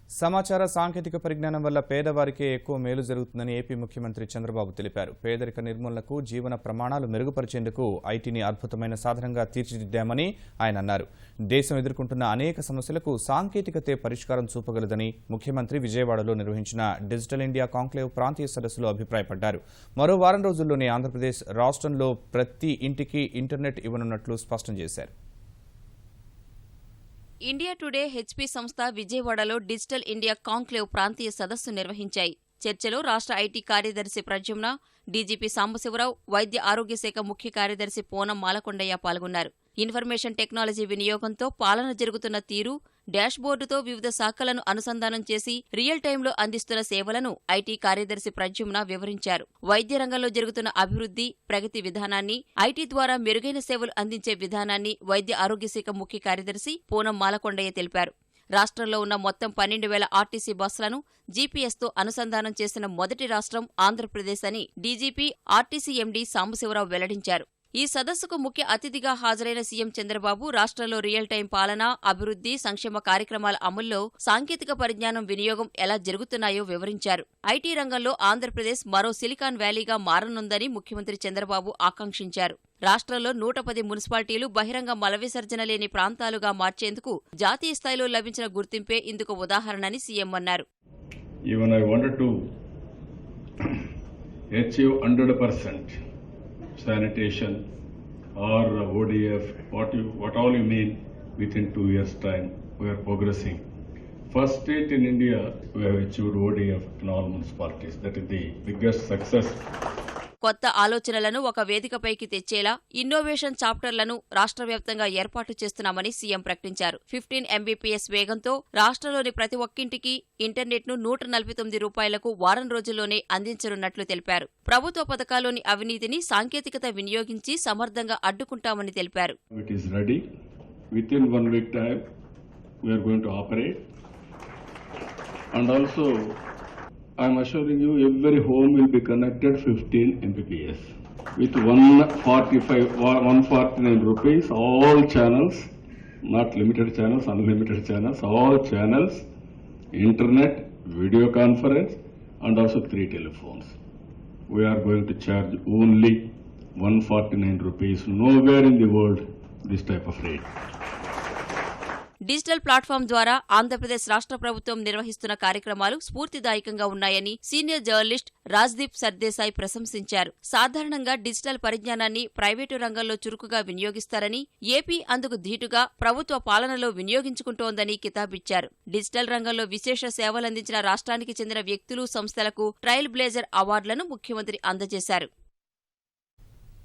సమాచార సాంకేతిక పరిజ్ఞానం వల్ల పేదవారికే ఎక్కువ మేలు జరుగుతుందని ఏపీ ముఖ్యమంత్రి చంద్రబాబు తెలిపారు. పేదరిక నిర్మూలనకు, జీవన ప్రమాణాలు మెరుగుపరిచేందుకు ఐటీని అద్భుతమైన సాధనంగా తీర్చిదిద్దామని ఆయన అన్నారు. దేశం ఎదుర్కొంటున్న అనేక సమస్యలకు సాంకేతికతే పరిష్కారం చూపగలదని ముఖ్యమంత్రి విజయవాడలో నిర్వహించిన డిజిటల్ ఇండియా కాంక్లేవ్ ప్రాంతీయ సదస్సులో అభిప్రాయపడ్డారు. మరో వారం రోజుల్లోనే ఆంధ్రప్రదేశ్ రాష్ట్రంలో ప్రతి ఇంటికి ఇంటర్నెట్ ఇవ్వనున్నట్లు స్పష్టం చేశారు. ఇండియా టుడే హెచ్పీ సంస్థ విజయవాడలో డిజిటల్ ఇండియా కాంక్లేవ్ ప్రాంతీయ సదస్సు నిర్వహించాయి. చర్చలో రాష్ట్ర ఐటీ కార్యదర్శి ప్రద్యుమ్న, డీజీపీ సాంబశివరావు, వైద్య ఆరోగ్య శాఖ ముఖ్య కార్యదర్శి పూనం మాలకొండయ్య పాల్గొన్నారు. ఇన్ఫర్మేషన్ టెక్నాలజీ వినియోగంతో పాలన జరుగుతున్న తీరు, డాష్బోర్డుతో వివిధ శాఖలను అనుసంధానం చేసి రియల్ టైంలో అందిస్తున్న సేవలను ఐటీ కార్యదర్శి ప్రద్యుమ్న వివరించారు. వైద్య రంగంలో జరుగుతున్న అభివృద్ధి, ప్రగతి విధానాన్ని, ఐటీ ద్వారా మెరుగైన సేవలు అందించే విధానాన్ని వైద్య ఆరోగ్య శాఖ ముఖ్య కార్యదర్శి పూనం మాలకొండయ్య తెలిపారు. రాష్ట్రంలో ఉన్న మొత్తం 12,000 ఆర్టీసీ బస్సులను జీపీఎస్తో అనుసంధానం చేసిన మొదటి రాష్ట్రం ఆంధ్రప్రదేశ్ అని డీజీపీ, ఆర్టీసీ ఎండీ సాంబశివరావు వెల్లడించారు. ఈ సదస్సుకు ముఖ్య అతిథిగా హాజరైన సీఎం చంద్రబాబు రాష్ట్రంలో రియల్ టైం పాలన, అభివృద్ధి, సంక్షేమ కార్యక్రమాల అమల్లో సాంకేతిక పరిజ్ఞానం వినియోగం ఎలా జరుగుతున్నాయో వివరించారు. ఐటీ రంగంలో ఆంధ్రప్రదేశ్ మరో సిలికాన్ వ్యాలీగా మారనుందని ముఖ్యమంత్రి చంద్రబాబు ఆకాంక్షించారు. రాష్ట్రంలో 110 మున్సిపాలిటీలు బహిరంగ మల విసర్జన లేని ప్రాంతాలుగా మార్చేందుకు జాతీయ స్థాయిలో లభించిన గుర్తింపే ఇందుకు ఉదాహరణని సీఎం అన్నారు. Even I wanted to achieve 100% sanitation or ODF, what all you mean, within 2 years' time. We are progressing. First state in India, we have achieved ODF in all municipalities. That is the biggest success. కొత్త ఆలోచనలను ఒక వేదికపైకి తెచ్చేలా innovation చాప్టర్లను రాష్ట్ర వ్యాప్తంగా ఏర్పాటు చేస్తున్నామని CM ప్రకటించారు. 15 Mbps వేగంతో రాష్ట్రంలోని ప్రతి ఒక్కింటికి ఇంటర్నెట్ను 149 రూపాయలకు వారం రోజుల్లోనే అందించనున్నట్లు తెలిపారు. ప్రభుత్వ పథకాల్లోని అవినీతిని సాంకేతికత వినియోగించి సమర్థంగా అడ్డుకుంటామని తెలిపారు. It is ready. Within 1 week time, we are going to operate. And also, I am assuring you, every home will be connected 15 Mbps. With 149 rupees, all channels, not limited channels, unlimited channels, all channels, internet, video conference, and also 3 telephones. We are going to charge only 149 rupees. Nowhere in the world this type of rate. Digital platform ద్వారా ఆంధ్రప్రదేశ్ రాష్ట్ర ప్రభుత్వం నిర్వహిస్తున్న కార్యక్రమాలు స్ఫూర్తిదాయకంగా ఉన్నాయని senior journalist Rajdeep Sardesai ప్రశంసించారు. సాధారణంగా digital పరిజ్ఞానాన్ని ప్రైవేటు రంగంలో చురుకుగా వినియోగిస్తారని, ఏపీ అందుకు ధీటుగా ప్రభుత్వ పాలనలో వినియోగించుకుంటోందని కితాబిచ్చారు. డిజిటల్ రంగంలో విశేష సేవలందించిన రాష్ట్రానికి చెందిన వ్యక్తులు, సంస్థలకు ట్రయల్ బ్లేజర్ అవార్డులను ముఖ్యమంత్రి అందజేశారు.